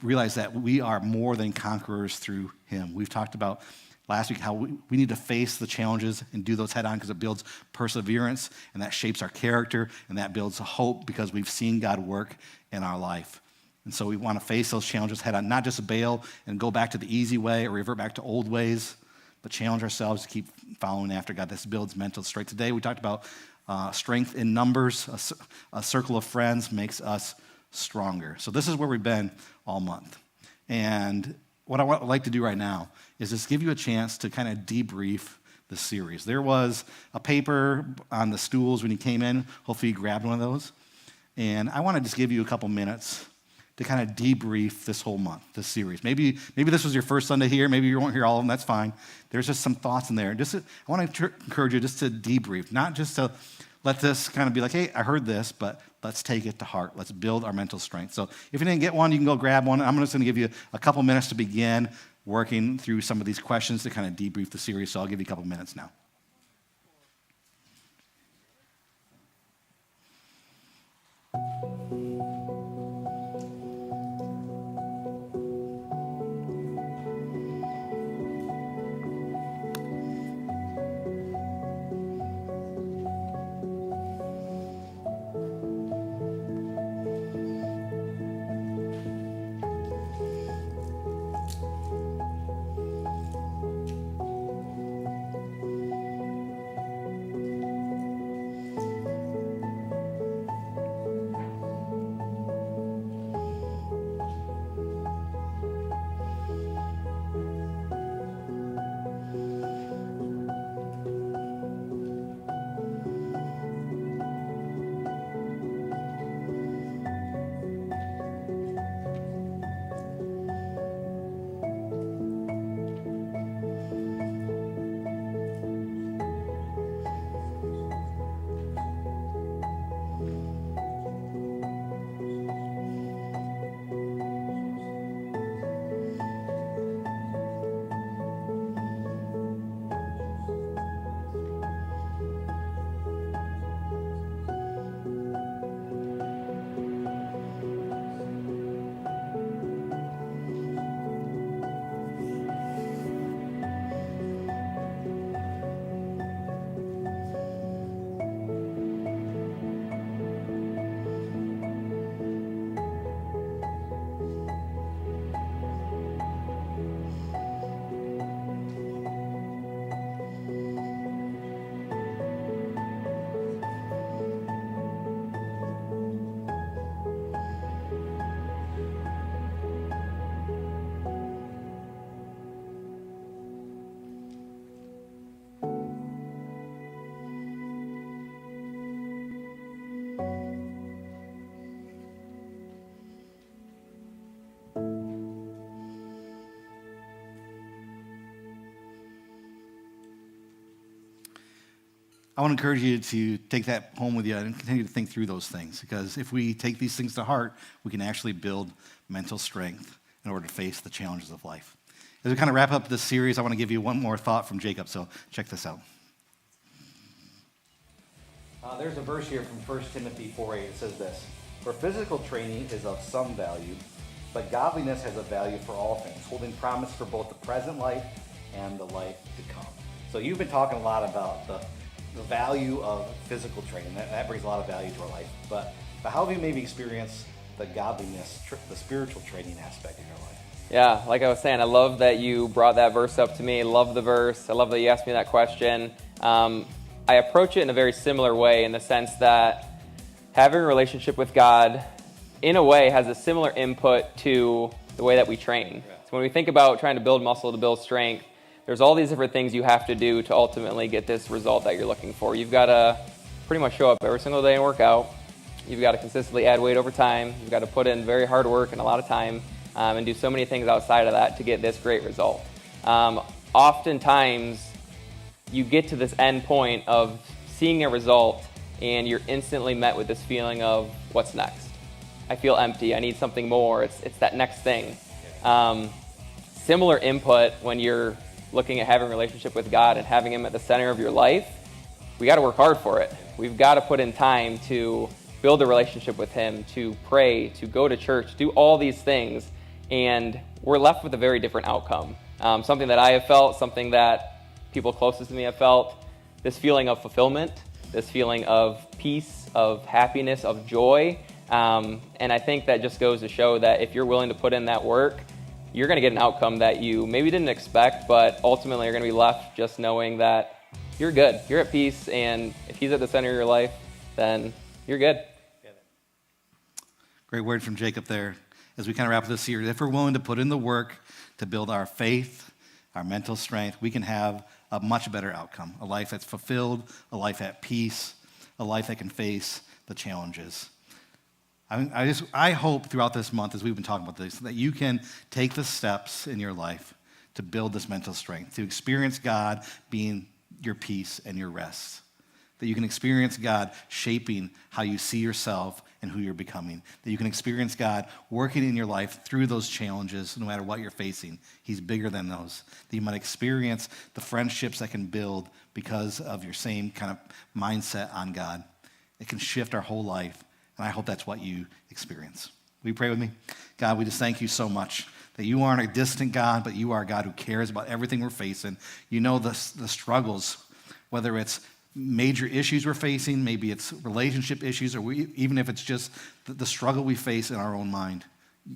realize that we are more than conquerors through him. We've talked about last week how we need to face the challenges and do those head on because it builds perseverance, and that shapes our character, and that builds hope because we've seen God work in our life. And so we want to face those challenges head on, not just bail and go back to the easy way or revert back to old ways, but challenge ourselves to keep following after God. This builds mental strength. Today we talked about strength in numbers. A circle of friends makes us stronger. So this is where we've been all month. And what I would like to do right now is just give you a chance to kind of debrief the series. There was a paper on the stools when you came in. Hopefully you grabbed one of those. And I want to just give you a couple minutes to kind of debrief this whole month, this series. Maybe this was your first Sunday here. Maybe you won't hear all of them. That's fine. There's just some thoughts in there. I want to encourage you just to debrief, not just to let this kind of be like, hey, I heard this, but let's take it to heart. Let's build our mental strength. So if you didn't get one, you can go grab one. I'm just going to give you a couple minutes to begin working through some of these questions to kind of debrief the series. So I'll give you a couple minutes now. I want to encourage you to take that home with you and continue to think through those things, because if we take these things to heart, we can actually build mental strength in order to face the challenges of life. As we kind of wrap up this series, I want to give you one more thought from Jacob, so check this out. There's a verse here from 1 Timothy 4:8. It says this: "For physical training is of some value, but godliness has a value for all things, holding promise for both the present life and the life to come." So you've been talking a lot about the value of physical training. That brings a lot of value to our life. But how have you maybe experienced the godliness, the spiritual training aspect in your life? Yeah, like I was saying, I love that you brought that verse up to me. Love the verse. I love that you asked me that question. I approach it in a very similar way, in the sense that having a relationship with God, in a way, has a similar input to the way that we train. So when we think about trying to build muscle, to build strength, there's all these different things you have to do to ultimately get this result that you're looking for. You've got to pretty much show up every single day and work out. You've got to consistently add weight over time. You've got to put in very hard work and a lot of time and do so many things outside of that to get this great result. Oftentimes, you get to this end point of seeing a result and you're instantly met with this feeling of, what's next? I feel empty. I need something more. It's that next thing. Similar input when you're looking at having a relationship with God and having Him at the center of your life. We got to work hard for it. We've got to put in time to build a relationship with Him, to pray, to go to church, do all these things, and we're left with a very different outcome. something that I have felt, something that people closest to me have felt, this feeling of fulfillment, this feeling of peace, of happiness, of joy. And I think that just goes to show that if you're willing to put in that work, you're going to get an outcome that you maybe didn't expect, but ultimately you're going to be left just knowing that you're good, you're at peace, and if he's at the center of your life, then you're good. Great word from Jacob there. As we kind of wrap this series, if we're willing to put in the work to build our faith, our mental strength, we can have a much better outcome, a life that's fulfilled, a life at peace, a life that can face the challenges. I hope throughout this month, as we've been talking about this, that you can take the steps in your life to build this mental strength, to experience God being your peace and your rest, that you can experience God shaping how you see yourself and who you're becoming, that you can experience God working in your life through those challenges, no matter what you're facing. He's bigger than those. That you might experience the friendships that can build because of your same kind of mindset on God. It can shift our whole life, and I hope that's what you experience. Will you pray with me? God, we just thank you so much that you aren't a distant God, but you are a God who cares about everything we're facing. You know the struggles, whether it's major issues we're facing, maybe it's relationship issues, or even if it's just the struggle we face in our own mind.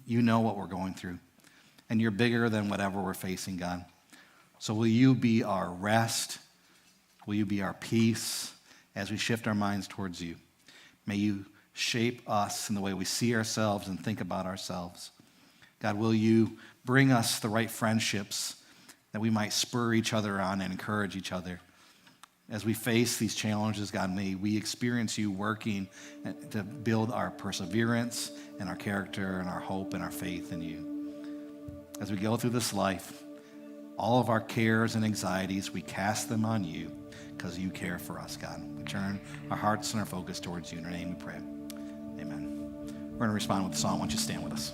You know what we're going through, and you're bigger than whatever we're facing, God. So will you be our rest? Will you be our peace as we shift our minds towards you? May you shape us in the way we see ourselves and think about ourselves. God, will you bring us the right friendships that we might spur each other on and encourage each other? As we face these challenges, God, may we experience you working to build our perseverance and our character and our hope and our faith in you. As we go through this life, all of our cares and anxieties, we cast them on you because you care for us, God. We turn our hearts and our focus towards you. In your name we pray. Amen. We're going to respond with a song. Why don't you stand with us?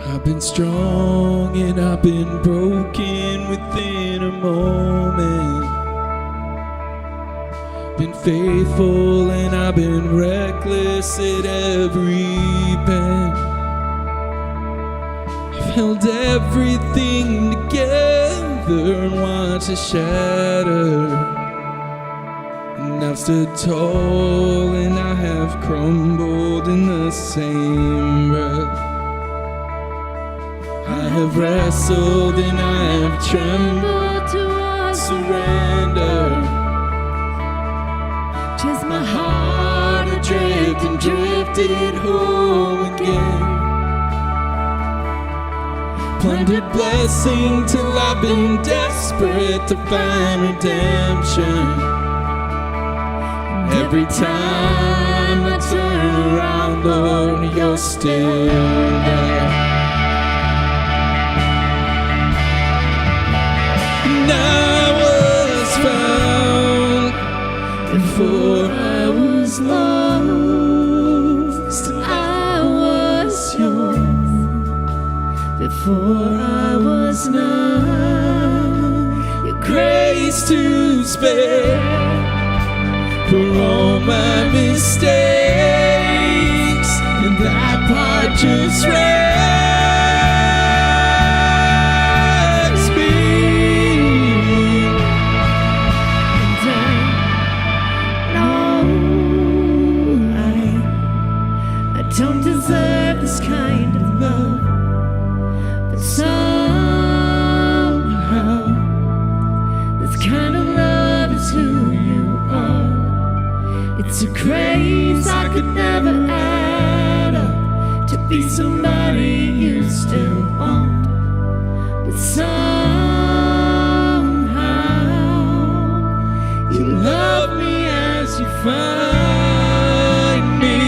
I've been strong and I've been broken within a moment. Been faithful and I've been reckless at every bend. I've held everything together and watched it shatter. And I've stood tall and I have crumbled in the same breath. I have wrestled and I have trembled to surrender. Just my heart adrift and drifted home again. Plundered blessing till I've been desperate to find redemption. Every time I turn around, Lord, you're still there. I was found before I was lost. I was yours before I was known. Your grace to spare for all my mistakes, and that part just don't deserve this kind of love, but somehow this kind of love is who you are. It's a grace I could never add up to be somebody you still want, but somehow you love me as you find me.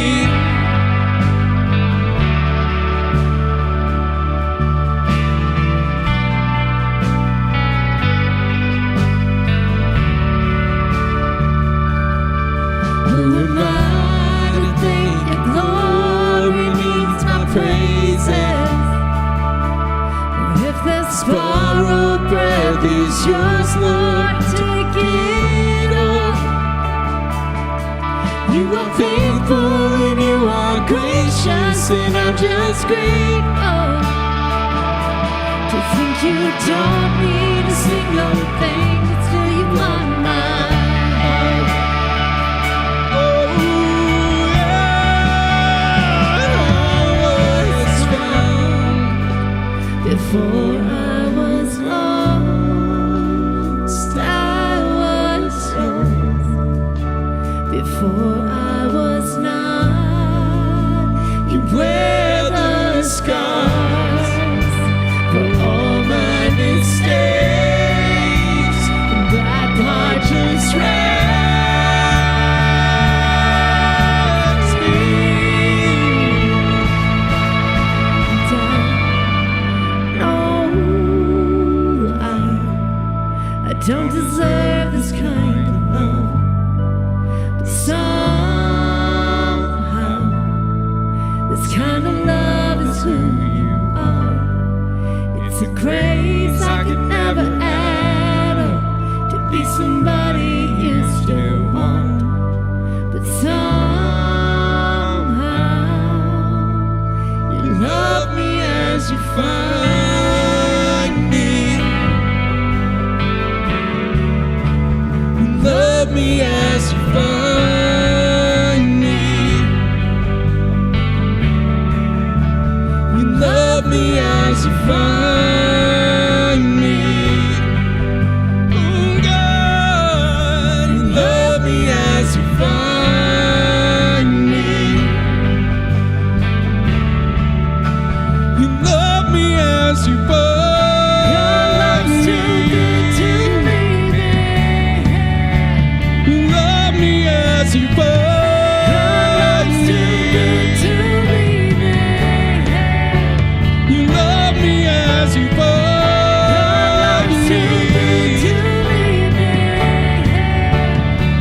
Borrowed breath is yours, Lord, take it all. You are faithful and you are gracious, and I'm just grateful to think you don't need a single thing to fill you my mind. Before I was lost, I was yours. Before I was not, you wear the scars for all my mistakes. And that part just wraps me. I don't deserve this kind of love, but somehow this kind of love is who you are. It's a grace I could never add up to be somebody you still want, but somehow you love me as you find me. Love me as you find me. You love me as you find me. Oh God, you love me as you find me. You love me as you find me. Your love's too good to leave me. You love me as you find me. Your love's too good to leave me. You love me as you find me. Your love's too good to leave me.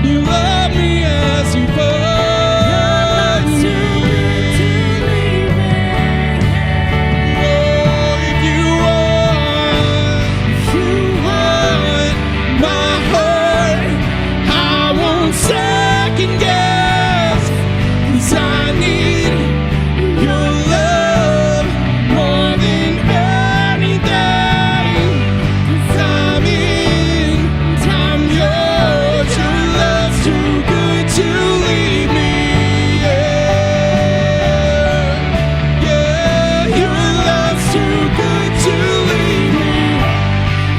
You love me as you find me. Your love's too good to leave me. Oh, if you want my heart, I won't second guess, 'cause I need your love more than anything. 'Cause I'm in, I'm yours. Your love's too good to leave me. Yeah, yeah, your love's too good to leave me.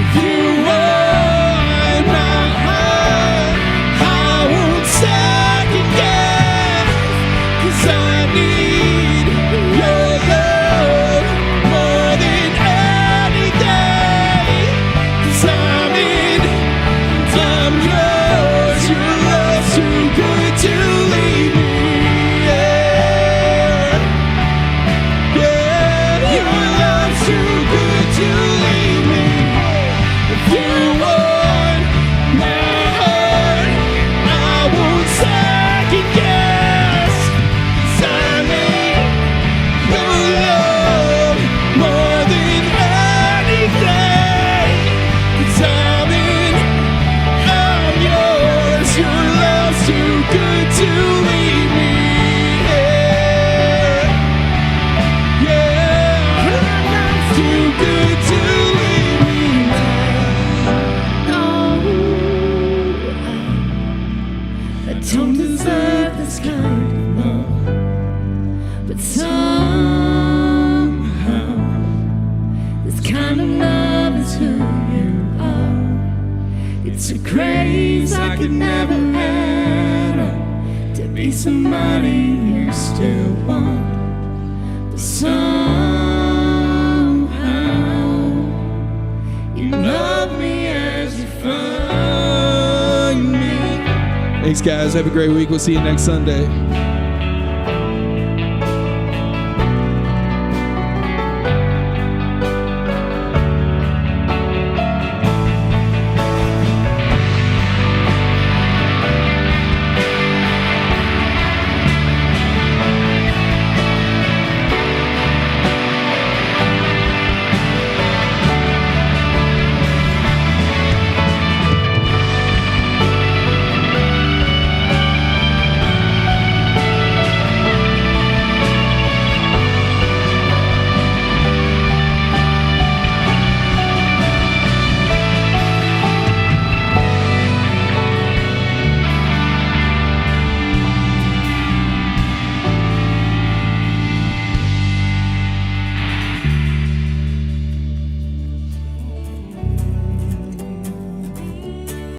If you want my heart, I won't second guess, 'cause I need your love more than anything. 'Cause I'm in, I'm yours. Your love's too good to leave me. Yeah, yeah, your love's too good to leave me. If you want my heart, I won't second guess, 'cause I need your love more than anything. 'Cause I'm in, I'm yours. Your love's too good to leave me. Yeah, yeah, your love's too good to leave me. No, I don't deserve this kind of love, but somehow this kind of love is who you are. It's a grace I could never add up to be somebody you still want, but somehow you love me as you find me. Thanks, guys. Have a great week. We'll see you next Sunday.